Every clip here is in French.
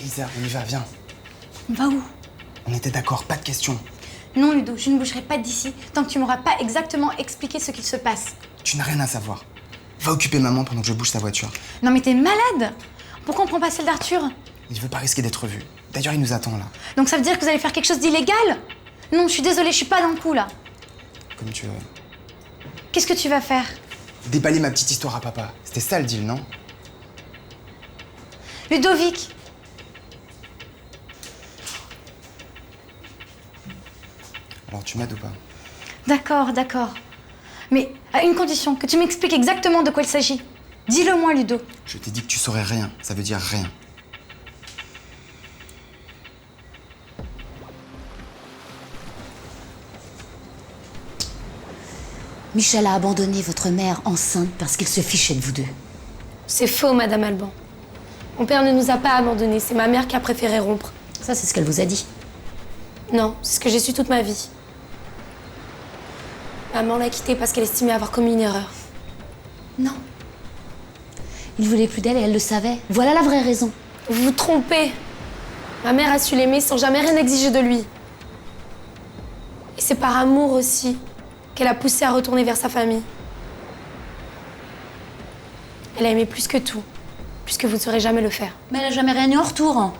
Lisa, on y va, viens. On va où? On était d'accord, pas de question. Non, Ludo, je ne bougerai pas d'ici tant que tu m'auras pas exactement expliqué ce qu'il se passe. Tu n'as rien à savoir. Va occuper maman pendant que je bouge sa voiture. Non mais t'es malade! Pourquoi on prend pas celle d'Arthur? Il veut pas risquer d'être vu. D'ailleurs, il nous attend là. Donc ça veut dire que vous allez faire quelque chose d'illégal? Non, je suis désolée, je suis pas dans le coup là. Comme tu veux. Qu'est-ce que tu vas faire? Déballer ma petite histoire à papa. C'était ça le deal, non? Ludovic! Alors tu m'aides ou pas? D'accord, d'accord. Mais à une condition, que tu m'expliques exactement de quoi il s'agit. Dis-le-moi, Ludo. Je t'ai dit que tu saurais rien. Ça veut dire rien. Michel a abandonné votre mère enceinte parce qu'il se fichait de vous deux. C'est faux, Madame Alban. Mon père ne nous a pas abandonnés. C'est ma mère qui a préféré rompre. Ça, c'est ce qu'elle vous a dit. Non, c'est ce que j'ai su toute ma vie. Maman l'a quittée parce qu'elle estimait avoir commis une erreur. Non. Il voulait plus d'elle et elle le savait. Voilà la vraie raison. Vous vous trompez. Ma mère a su l'aimer sans jamais rien exiger de lui. Et c'est par amour aussi qu'elle a poussé à retourner vers sa famille. Elle a aimé plus que tout, puisque vous ne saurez jamais le faire. Mais elle n'a jamais rien eu en retour.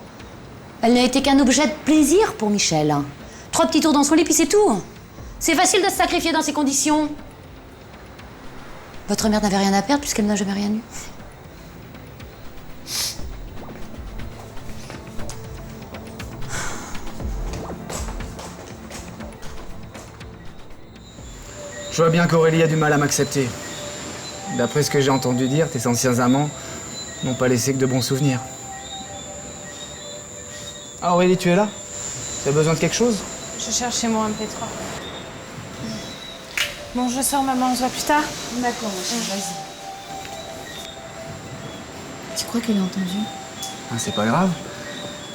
Elle n'a été qu'un objet de plaisir pour Michel. 3 petits tours dans son lit, puis c'est tout. C'est facile de se sacrifier dans ces conditions. Votre mère n'avait rien à perdre puisqu'elle n'a jamais rien eu. Je vois bien qu'Aurélie a du mal à m'accepter. D'après ce que j'ai entendu dire, tes anciens amants n'ont pas laissé que de bons souvenirs. Ah Aurélie, tu es là? Tu as besoin de quelque chose? Je cherche chez moi un MP3. Bon, je sors, maman, on se voit plus tard. D'accord, ma chérie, vas-y. Tu crois qu'elle a entendu? Ah, c'est pas grave.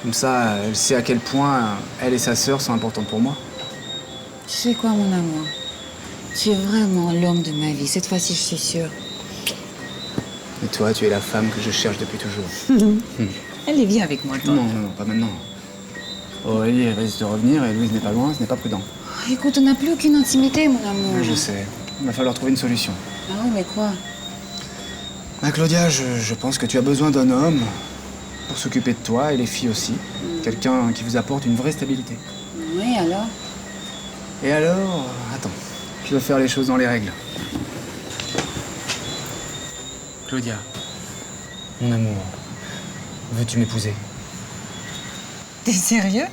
Comme ça, elle sait à quel point elle et sa sœur sont importantes pour moi. Tu sais quoi, mon amour? Tu es vraiment l'homme de ma vie. Cette fois-ci, je suis sûre. Et toi, tu es la femme que je cherche depuis toujours. Elle est bien avec moi, toi. Non, non, pas maintenant. Aurélie elle risque de revenir et Louise n'est pas loin, ce n'est pas prudent. Écoute, on n'a plus aucune intimité, mon amour. Je sais. Il va falloir trouver une solution. Ah oui, mais quoi? Ah, Claudia, je pense que tu as besoin d'un homme pour s'occuper de toi et les filles aussi. Quelqu'un qui vous apporte une vraie stabilité. Oui, alors? Et alors, attends, je veux faire les choses dans les règles. Claudia, mon amour, veux-tu m'épouser? T'es sérieux?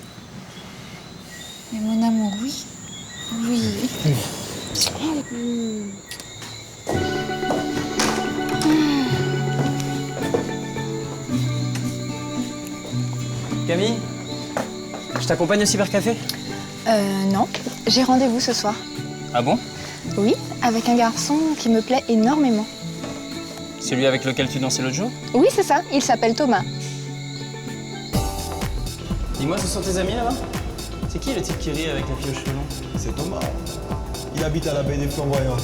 Mais mon amour, oui. Oui. Camille, je t'accompagne au cybercafé? Non. J'ai rendez-vous ce soir. Ah bon? Oui, avec un garçon qui me plaît énormément. Celui avec lequel tu dansais l'autre jour? Oui, c'est ça. Il s'appelle Thomas. Dis-moi, ce sont tes amis là-bas? C'est qui le type qui rit avec la fille aux cheveux longs? C'est Thomas. Il habite à la baie des Flamboyants.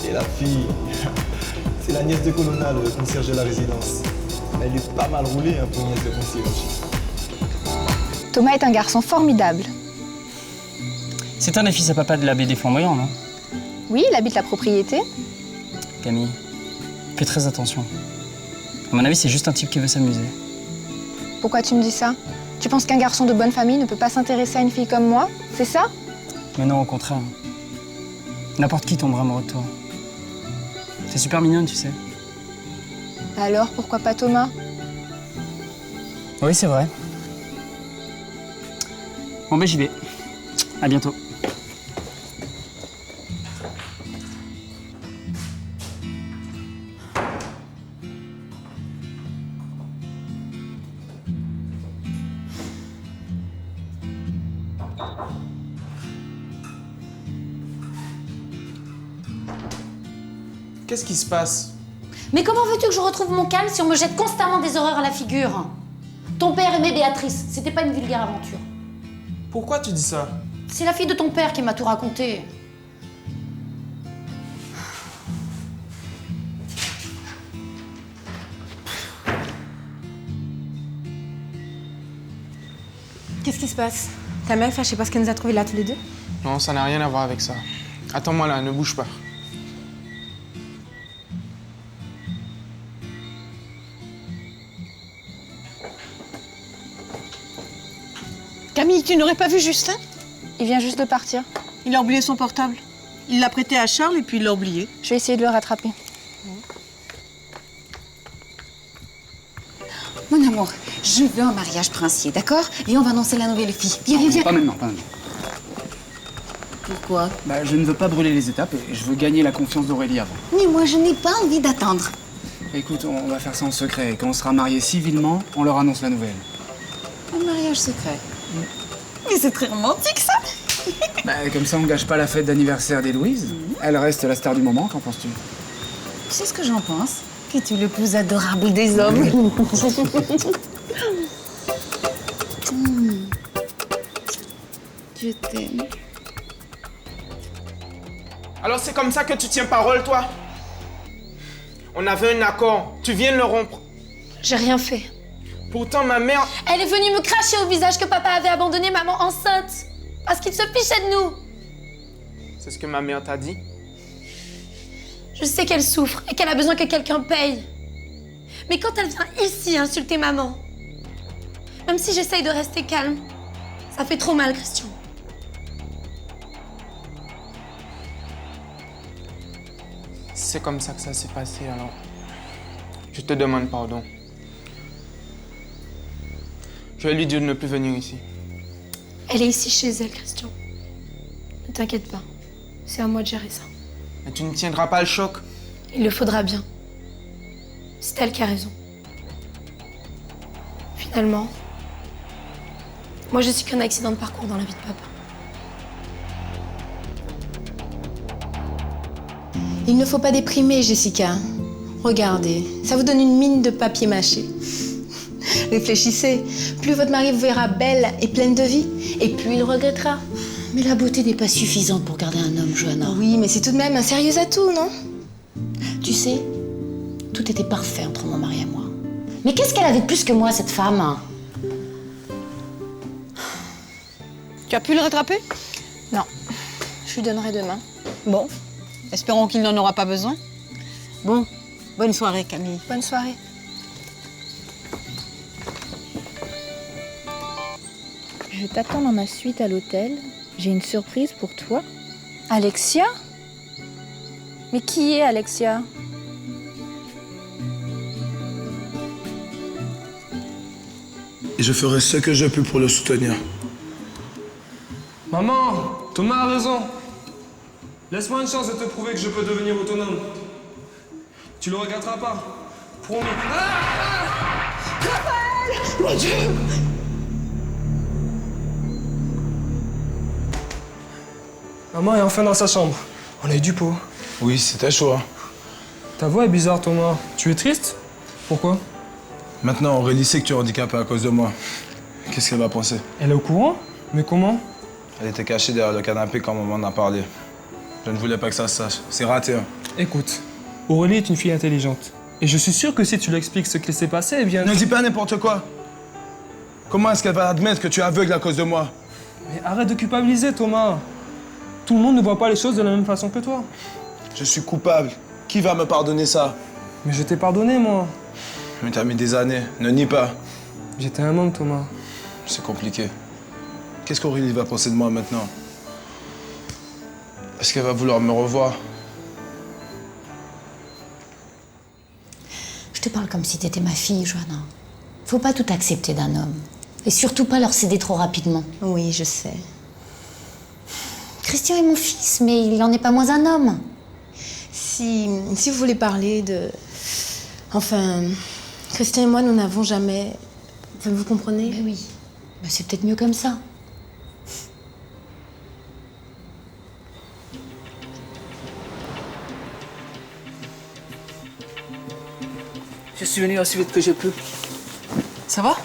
Et la fille, c'est la nièce de Colonna, le concierge de la résidence. Elle est pas mal roulée pour une nièce de concierge. Thomas est un garçon formidable. C'est un des fils à papa de la baie des Flamboyants, non? Oui, il habite la propriété. Camille, fais très attention. À mon avis, c'est juste un type qui veut s'amuser. Pourquoi tu me dis ça? Tu penses qu'un garçon de bonne famille ne peut pas s'intéresser à une fille comme moi? C'est ça? Mais non, au contraire. N'importe qui tombera amoureux de toi. C'est super mignonne, tu sais. Alors, pourquoi pas Thomas? Oui, c'est vrai. Bon, ben j'y vais. À bientôt. Qu'est-ce qui se passe? Mais comment veux-tu que je retrouve mon calme si on me jette constamment des horreurs à la figure? Ton père aimait Béatrice, c'était pas une vulgaire aventure. Pourquoi tu dis ça? C'est la fille de ton père qui m'a tout raconté. Qu'est-ce qui se passe? Ta meuf, je sais pas ce qu'elle nous a trouvé là tous les deux. Non, ça n'a rien à voir avec ça. Attends-moi là, ne bouge pas. Camille, tu n'aurais pas vu Justin? Il vient juste de partir. Il a oublié son portable. Il l'a prêté à Charles et puis il l'a oublié. Je vais essayer de le rattraper. Mon amour, je veux un mariage princier, d'accord? Viens, on va annoncer la nouvelle fille. Viens, viens, viens. Pas maintenant, pas maintenant. Pourquoi? Bah, je ne veux pas brûler les étapes et je veux gagner la confiance d'Aurélie avant. Mais moi, je n'ai pas envie d'attendre. Écoute, on va faire ça en secret et quand on sera mariés civilement, on leur annonce la nouvelle. Un mariage secret. Mais c'est très romantique, ça. Bah, comme ça, on gâche pas la fête d'anniversaire d'Héloïse. Elle reste la star du moment, qu'en penses-tu? Tu sais ce que j'en pense? Que tu es le plus adorable des hommes. Je t'aime. Alors c'est comme ça que tu tiens parole, toi? On avait un accord, tu viens de le rompre. J'ai rien fait. Pourtant, ma mère... Elle est venue me cracher au visage que papa avait abandonné maman enceinte. Parce qu'il se fichait de nous. C'est ce que ma mère t'a dit? Je sais qu'elle souffre et qu'elle a besoin que quelqu'un paye. Mais quand elle vient ici insulter maman, même si j'essaye de rester calme, ça fait trop mal, Christian. C'est comme ça que ça s'est passé, alors. Je te demande pardon. Je vais lui dire de ne plus venir ici. Elle est ici chez elle, Christian. Ne t'inquiète pas. C'est à moi de gérer ça. Mais tu ne tiendras pas le choc. Il le faudra bien. C'est elle qui a raison. Finalement, moi je suis qu'un accident de parcours dans la vie de papa. Il ne faut pas déprimer, Jessica. Regardez, ça vous donne une mine de papier mâché. Réfléchissez, plus votre mari vous verra belle et pleine de vie, et plus il regrettera. Mais la beauté n'est pas suffisante pour garder un homme, Johanna. Oui, mais c'est tout de même un sérieux atout, non? Tu sais, tout était parfait entre mon mari et moi. Mais qu'est-ce qu'elle avait de plus que moi, cette femme? Tu as pu le rattraper? Non. Je lui donnerai demain. Bon, espérons qu'il n'en aura pas besoin. Bon, bonne soirée, Camille. Bonne soirée. Je t'attends dans ma suite à l'hôtel. J'ai une surprise pour toi. Alexia? Mais qui est Alexia? Et je ferai ce que je peux pour le soutenir. Maman, Thomas a raison. Laisse-moi une chance de te prouver que je peux devenir autonome. Tu le regretteras pas. Promis. Mon Dieu! Maman est enfin dans sa chambre. On a eu du pot. Oui, c'était chaud. Hein. Ta voix est bizarre, Thomas. Tu es triste? Pourquoi? Maintenant, Aurélie sait que tu es handicapé à cause de moi. Qu'est-ce qu'elle va penser? Elle est au courant? Mais comment? Elle était cachée derrière le canapé quand maman en a parlé. Je ne voulais pas que ça se sache. C'est raté. Hein. Écoute, Aurélie est une fille intelligente. Et je suis sûr que si tu lui expliques ce qui s'est passé, eh bien... Ne dis pas n'importe quoi. Comment est-ce qu'elle va admettre que tu es aveugle à cause de moi? Mais arrête de culpabiliser, Thomas. Tout le monde ne voit pas les choses de la même façon que toi. Je suis coupable. Qui va me pardonner ça? Mais je t'ai pardonné, moi. Mais t'as mis des années. Ne nie pas. J'étais un homme, Thomas. C'est compliqué. Qu'est-ce qu'Aurélie va penser de moi maintenant? Est-ce qu'elle va vouloir me revoir? Je te parle comme si t'étais ma fille, Johanna. Faut pas tout accepter d'un homme. Et surtout pas leur céder trop rapidement. Oui, je sais. Christian est mon fils, mais il n'en est pas moins un homme. Si vous voulez parler de... Enfin, Christian et moi, nous n'avons jamais... Enfin, vous comprenez? Ben oui. Ben c'est peut-être mieux comme ça. Je suis venu aussi vite que je peux. Ça va?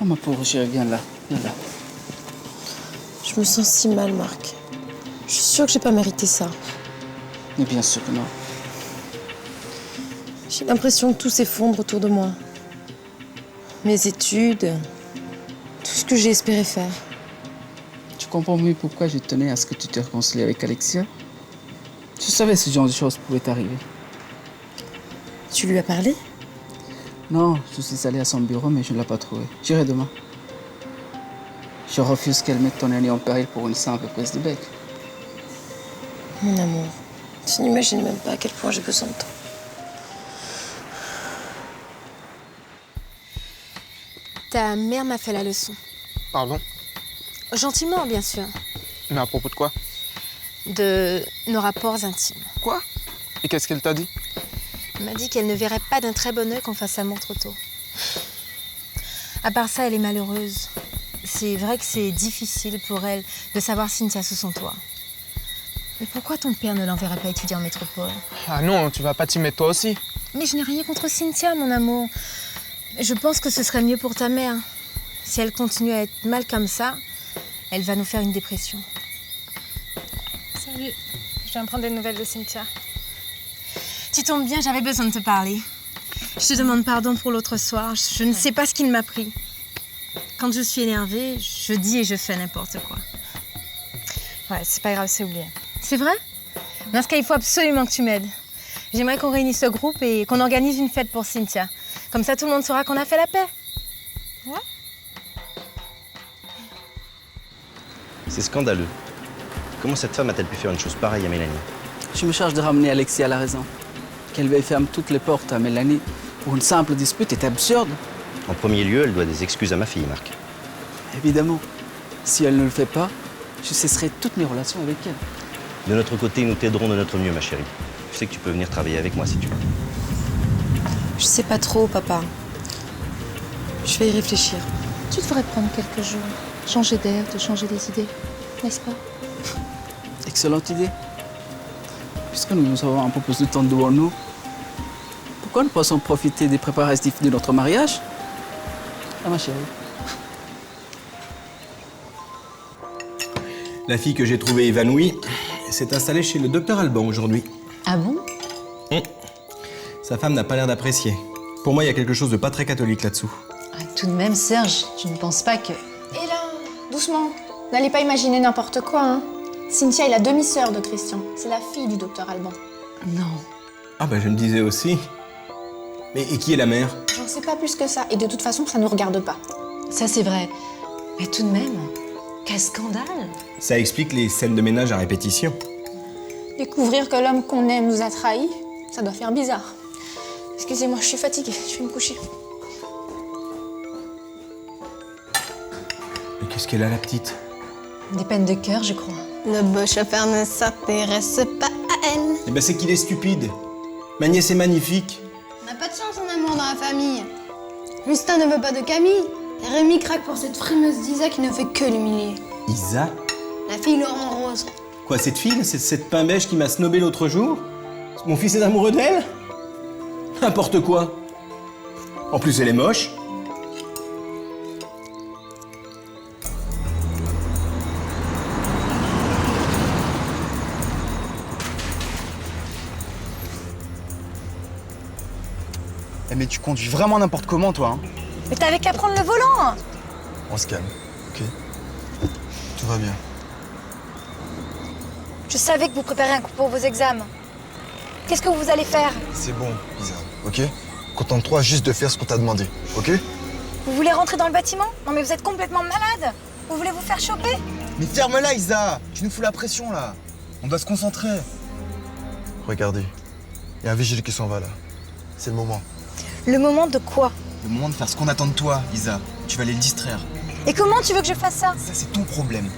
Oh ma pauvre chérie, viens là, viens là. Je me sens si mal, Marc. Je suis sûre que j'ai pas mérité ça. Mais bien sûr que non. J'ai l'impression que tout s'effondre autour de moi. Mes études, que j'ai espéré faire. Tu comprends mieux pourquoi je tenais à ce que tu te réconcilies avec Alexia? Je savais que ce genre de choses pouvait t'arriver. Tu lui as parlé? Non, je suis allé à son bureau, mais je ne l'ai pas trouvé. J'irai demain. Je refuse qu'elle mette ton année en péril pour une simple prise de bec. Mon amour, tu n'imagines même pas à quel point j'ai besoin de toi. Ta mère m'a fait la leçon. Pardon? Gentiment, bien sûr. Mais à propos de quoi? De nos rapports intimes. Quoi? Et qu'est-ce qu'elle t'a dit? Elle m'a dit qu'elle ne verrait pas d'un très bon œil qu'on fasse amour trop tôt. À part ça, elle est malheureuse. C'est vrai que c'est difficile pour elle de savoir Cynthia sous son toit. Mais pourquoi ton père ne l'enverrait pas étudier en métropole? Ah non, tu vas pas t'y mettre toi aussi. Mais je n'ai rien contre Cynthia, mon amour. Je pense que ce serait mieux pour ta mère. Si elle continue à être mal comme ça, elle va nous faire une dépression. Salut, je viens prendre des nouvelles de Cynthia. Tu tombes bien, j'avais besoin de te parler. Je te demande pardon pour l'autre soir. Je ne sais pas ce qu'il m'a pris. Quand je suis énervée, je dis et je fais n'importe quoi. Ouais, c'est pas grave, c'est oublié. C'est vrai? Dans ce cas, il faut absolument que tu m'aides. J'aimerais qu'on réunisse ce groupe et qu'on organise une fête pour Cynthia. Comme ça, tout le monde saura qu'on a fait la paix. Ouais? C'est scandaleux. Comment cette femme a-t-elle pu faire une chose pareille à Mélanie? Je me charge de ramener Alexia à la raison. Qu'elle veuille fermer toutes les portes à Mélanie pour une simple dispute est absurde. En premier lieu, elle doit des excuses à ma fille, Marc. Évidemment. Si elle ne le fait pas, je cesserai toutes mes relations avec elle. De notre côté, nous t'aiderons de notre mieux, ma chérie. Tu sais que tu peux venir travailler avec moi si tu veux. Je sais pas trop, papa. Je vais y réfléchir. Tu devrais prendre quelques jours, changer d'air, te changer des idées, n'est-ce pas? Excellente idée. Puisque nous avons un peu plus de temps devant nous, pourquoi ne pas profiter des préparatifs de notre mariage? Ah, ma chérie. La fille que j'ai trouvée évanouie s'est installée chez le docteur Alban aujourd'hui. Ah bon? Sa femme n'a pas l'air d'apprécier. Pour moi, il y a quelque chose de pas très catholique là-dessous. Ah, tout de même, Serge, tu ne penses pas que... Et là, doucement. N'allez pas imaginer n'importe quoi, hein. Cynthia est la demi-sœur de Christian. C'est la fille du docteur Alban. Non. Ah bah je me disais aussi. Mais et qui est la mère? J'en sais pas plus que ça. Et de toute façon, ça nous regarde pas. Ça, c'est vrai. Mais tout de même, quel scandale! Ça explique les scènes de ménage à répétition. Découvrir que l'homme qu'on aime nous a trahis, ça doit faire bizarre. Excusez-moi, je suis fatiguée. Je vais me coucher. Mais qu'est-ce qu'elle a, la petite? Des peines de cœur, je crois. Le beau chauffeur ne s'intéresse pas à elle. Eh ben c'est qu'il est stupide. Ma nièce est magnifique. On n'a pas de chance en amour dans la famille. Justin ne veut pas de Camille. Et Rémi craque pour cette frimeuse d'Isa qui ne fait que l'humilier. Isa? La fille Laurent Rose. Quoi, cette fille? C'est cette pain beige qui m'a snobé l'autre jour? Mon fils est amoureux d'elle? N'importe quoi. En plus, elle est moche. Eh mais tu conduis vraiment n'importe comment, toi, hein. Mais t'avais qu'à prendre le volant. On se calme, ok? Tout va bien. Je savais que vous prépariez un coup pour vos examens. Qu'est-ce que vous allez faire? C'est bon, Isa, ok? Contente-toi juste de faire ce qu'on t'a demandé, ok? Vous voulez rentrer dans le bâtiment? Non mais vous êtes complètement malade. Vous voulez vous faire choper? Mais ferme-la, Isa! Tu nous fous la pression, là! On doit se concentrer. Regardez, il y a un vigile qui s'en va, là. C'est le moment. Le moment de quoi? Le moment de faire ce qu'on attend de toi, Isa. Tu vas aller le distraire. Et comment tu veux que je fasse ça? Ça, c'est ton problème.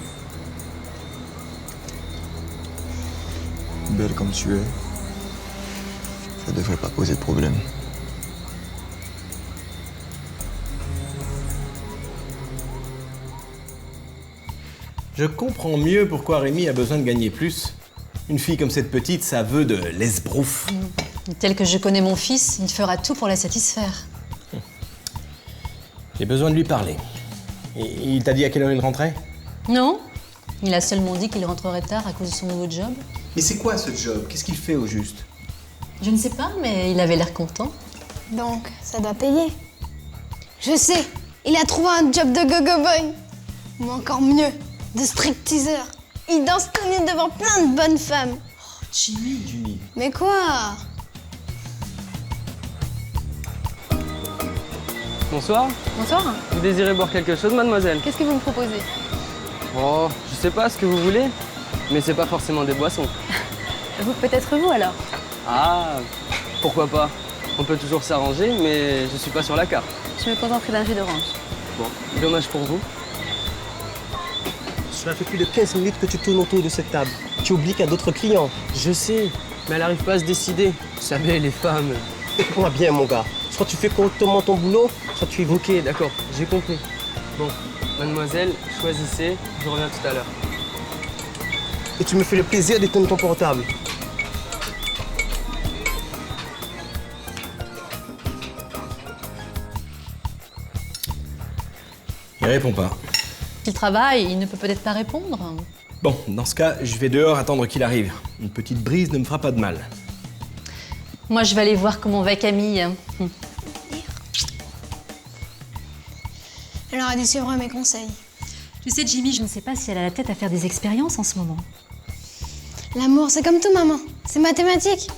Belle comme tu es, ça devrait pas poser de problème. Je comprends mieux pourquoi Rémi a besoin de gagner plus. Une fille comme cette petite, ça veut de l'esbrouf. Tel que je connais mon fils, il fera tout pour la satisfaire. J'ai besoin de lui parler. Et il t'a dit à quelle heure il rentrait? Non, il a seulement dit qu'il rentrerait tard à cause de son nouveau job. Mais c'est quoi ce job? Qu'est-ce qu'il fait au juste? Je ne sais pas, mais il avait l'air content. Donc, ça doit payer. Je sais, il a trouvé un job de go-go boy. Ou encore mieux, de stripteaseur. Il danse tout nu devant plein de bonnes femmes. Oh, Jimmy. Mais quoi? Bonsoir. Bonsoir. Vous désirez boire quelque chose, mademoiselle? Qu'est-ce que vous me proposez? Oh, je sais pas ce que vous voulez, mais c'est pas forcément des boissons. Vous, peut-être vous alors? Ah, pourquoi pas? On peut toujours s'arranger, mais je suis pas sur la carte. Je me contenterai d'un jus d'orange. Bon, dommage pour vous. Cela fait plus de 15 minutes que tu tournes autour de cette table. Tu oublies qu'il y a d'autres clients. Je sais, mais elle arrive pas à se décider. Vous savez, les femmes... Écoute-moi bien, mon gars. Soit tu fais correctement ton boulot, soit tu évoques. Ok, d'accord, j'ai compris. Bon, mademoiselle, choisissez, je reviens tout à l'heure. Et tu me fais le plaisir d'éteindre ton portable. Il répond pas. S'il travaille, il ne peut peut-être pas répondre. Bon, dans ce cas, je vais dehors attendre qu'il arrive. Une petite brise ne me fera pas de mal. Moi, je vais aller voir comment va Camille. Elle aurait dû suivre mes conseils. Tu sais, Jimmy, je ne sais pas si elle a la tête à faire des expériences en ce moment. L'amour, c'est comme tout, maman. C'est mathématique.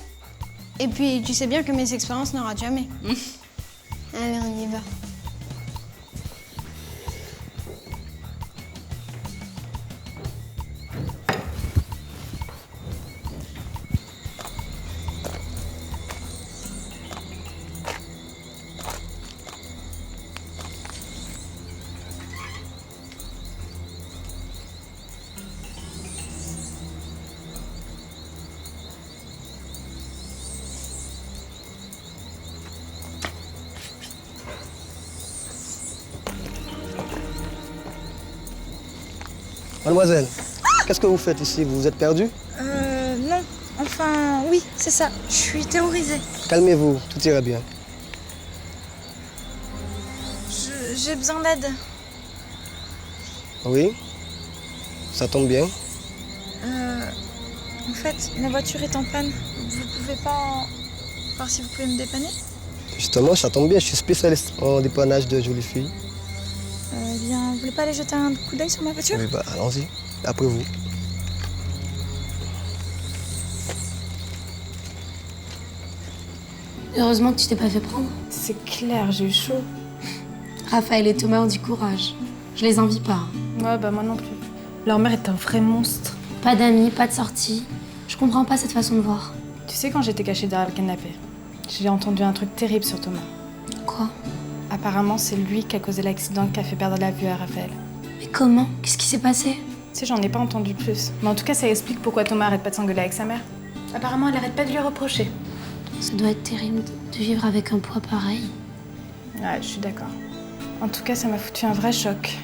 Et puis, tu sais bien que mes expériences ne ratent jamais. Allez, on y va. Mademoiselle, qu'est-ce que vous faites ici? Vous vous êtes perdue? Non. Enfin, oui, c'est ça. Je suis terrorisée. Calmez-vous, tout ira bien. J'ai besoin d'aide. Oui? Ça tombe bien. En fait, ma voiture est en panne. Vous pouvez pas voir si vous pouvez me dépanner? Justement, ça tombe bien, je suis spécialiste en dépannage de jolies filles. Eh bien, vous voulez pas aller jeter un coup d'œil sur ma voiture? Oui, bah allons-y, après vous. Heureusement que tu t'es pas fait prendre. C'est clair, j'ai eu chaud. Raphaël et Thomas ont du courage. Je les envie pas. Ouais, bah moi non plus. Leur mère est un vrai monstre. Pas d'amis, pas de sortie. Je comprends pas cette façon de voir. Tu sais, quand j'étais cachée derrière le canapé, j'ai entendu un truc terrible sur Thomas. Quoi? Apparemment, c'est lui qui a causé l'accident qui a fait perdre la vue à Raphaël. Mais comment? Qu'est-ce qui s'est passé? Tu sais, j'en ai pas entendu plus. Mais en tout cas, ça explique pourquoi Thomas arrête pas de s'engueuler avec sa mère. Apparemment, elle arrête pas de lui reprocher. Ça doit être terrible de vivre avec un poids pareil. Ouais, je suis d'accord. En tout cas, ça m'a foutu un vrai choc.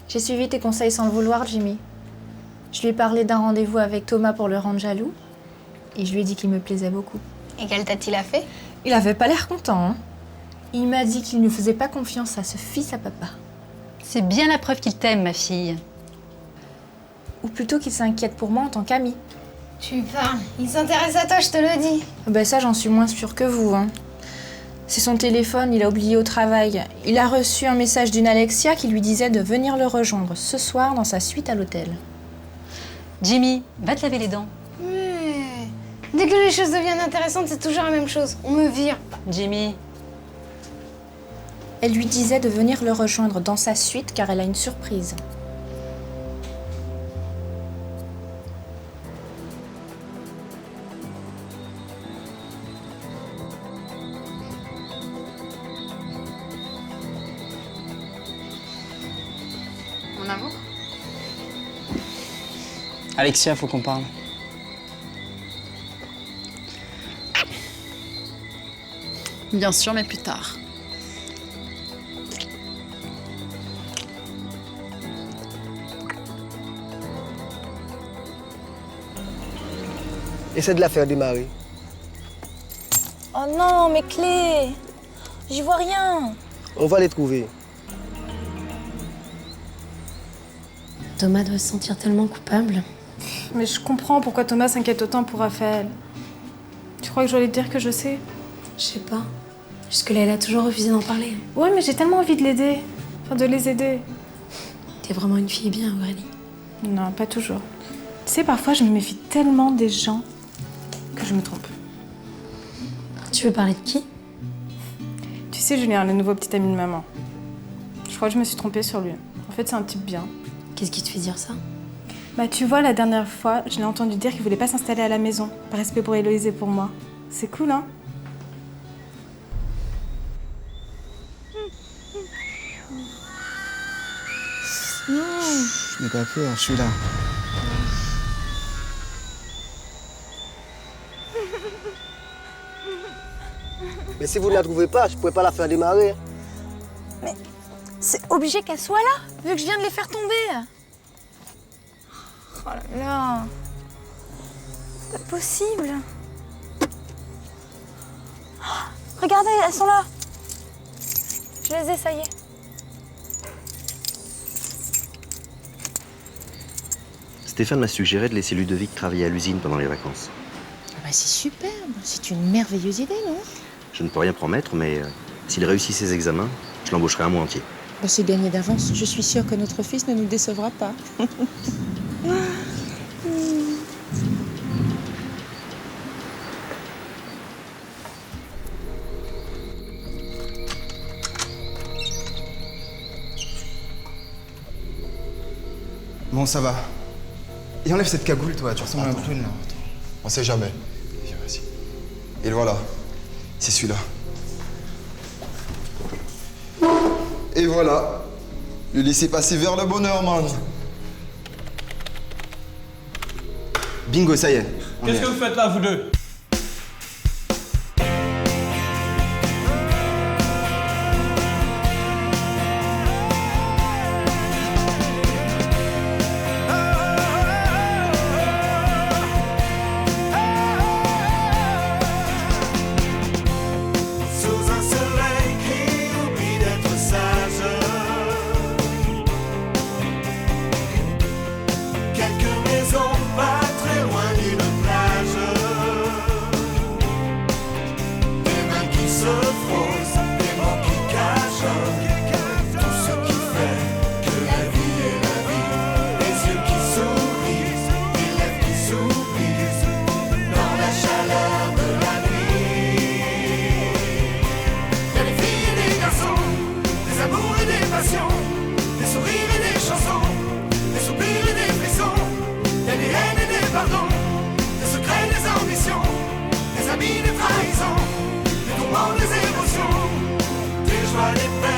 J'ai suivi tes conseils sans le vouloir, Jimmy. Je lui ai parlé d'un rendez-vous avec Thomas pour le rendre jaloux. Et je lui ai dit qu'il me plaisait beaucoup. Et quelle tête il a fait? Il avait pas l'air content, hein. Il m'a dit qu'il ne faisait pas confiance à ce fils à papa. C'est bien la preuve qu'il t'aime, ma fille. Ou plutôt qu'il s'inquiète pour moi en tant qu'ami. Tu parles. Il s'intéresse à toi, je te le dis. Ben ça, j'en suis moins sûre que vous, hein. C'est son téléphone, il a oublié au travail. Il a reçu un message d'une Alexia qui lui disait de venir le rejoindre ce soir dans sa suite à l'hôtel. Jimmy, va te laver les dents. Mais dès que les choses deviennent intéressantes, c'est toujours la même chose. On me vire. Jimmy. Elle lui disait de venir le rejoindre dans sa suite car elle a une surprise. Mon amour? Alexia, faut qu'on parle. Bien sûr, mais plus tard. Essaie de la faire démarrer. Oh non, mes clés! J'y vois rien! On va les trouver. Thomas doit se sentir tellement coupable. Mais je comprends pourquoi Thomas s'inquiète autant pour Raphaël. Tu crois que je dois lui dire que je sais? Je sais pas. Jusque-là, elle a toujours refusé d'en parler. Ouais, mais j'ai tellement envie de l'aider. Enfin, de les aider. T'es vraiment une fille bien, Aurélie. Non, pas toujours. Tu sais, parfois, je me méfie tellement des gens que je me trompe. Tu veux parler de qui? Tu sais, Julien, le nouveau petit ami de maman. Je crois que je me suis trompée sur lui. En fait, c'est un type bien. Qu'est-ce qui te fait dire ça? Bah, tu vois, la dernière fois, je l'ai entendu dire qu'il voulait pas s'installer à la maison, par respect pour Héloïse et pour moi. C'est cool, hein? N'aie pas peur, je suis là. Mais si vous ne la trouvez pas, je ne pouvais pas la faire démarrer. Mais c'est obligé qu'elle soit là, vu que je viens de les faire tomber. Oh là là. C'est pas possible. Oh, regardez, elles sont là. Je les ai, ça y est. Stéphane m'a suggéré de laisser Ludovic travailler à l'usine pendant les vacances. Ah bah c'est superbe, c'est une merveilleuse idée, non? Je ne peux rien promettre, mais s'il réussit ses examens, je l'embaucherai un mois entier. Bah c'est gagné d'avance. Je suis sûre que notre fils ne nous décevra pas. Bon, ça va. Et enlève cette cagoule, toi, tu ressembles à un clown, là. On sait jamais. Et le voilà. C'est celui-là. Et voilà. Le laisser passer vers le bonheur, man. Bingo, ça y est. Qu'est-ce que vous faites là, vous deux? Des émotions, des joies, des peines.